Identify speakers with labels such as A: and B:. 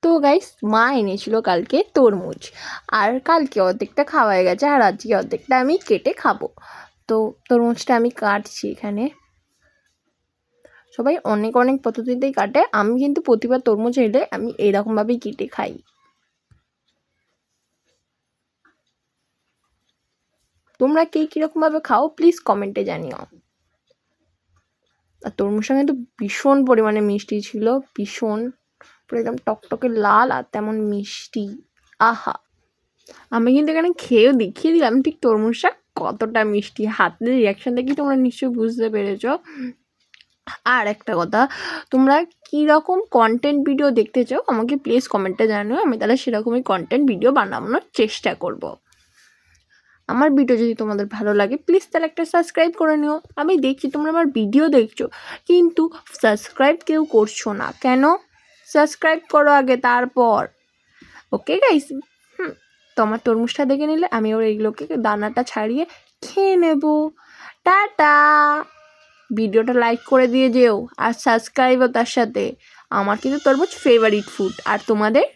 A: তো গাইস মা এনেছিল কালকে তরমুজ, আর কালকে অর্ধেকটা খাওয়া হয়ে গেছে, আর আজকে অর্ধেকটা আমি কেটে খাবো। তো তরমুজটা আমি কাটছি এখানে। সবাই অনেক অনেক পদ্ধতিতেই কাটে, আমি কিন্তু প্রতিবার তরমুজ এলে আমি এরকমভাবেই কেটে খাই। তোমরা কে কীরকমভাবে খাও প্লিজ কমেন্টে জানিও। আর তরমুজটা কিন্তু ভীষণ পরিমাণে মিষ্টি ছিল, ভীষণ, পুরো একদম টকটকে লাল আর তেমন মিষ্টি। আহা, আমি কিন্তু এখানে খেয়েও দেখিয়ে দিলাম ঠিক তরমুজটা কতটা মিষ্টি। হাতের রিয়াকশন দেখেই তোমরা নিশ্চয়ই বুঝতে পেরেছো। আর একটা কথা, তোমরা কীরকম কন্টেন্ট ভিডিও দেখতে চাও আমাকে প্লিজ কমেন্টে জানিও, আমি তাহলে সেরকমই কন্টেন্ট ভিডিও বানানোর চেষ্টা করব। আমার ভিডিও যদি তোমাদের ভালো লাগে প্লিজ তাহলে একটা সাবস্ক্রাইব করে নিও। আমি দেখছি তোমরা আমার ভিডিও দেখছো কিন্তু সাবস্ক্রাইব কেউ করছো না কেন? সাবস্ক্রাইব করো আগে, তারপর। ওকে গাইস, তো আমার তরমুজটা দেখে নিলে আমি ওর এইগুলোকে দানাটা ছাড়িয়ে খেয়ে নেব। টাটা। ভিডিওটা লাইক করে দিয়ে যেও আর সাবস্ক্রাইবও তার সাথে। আমার কিন্তু তরমুজ ফেভারিট ফুড, আর তোমাদের?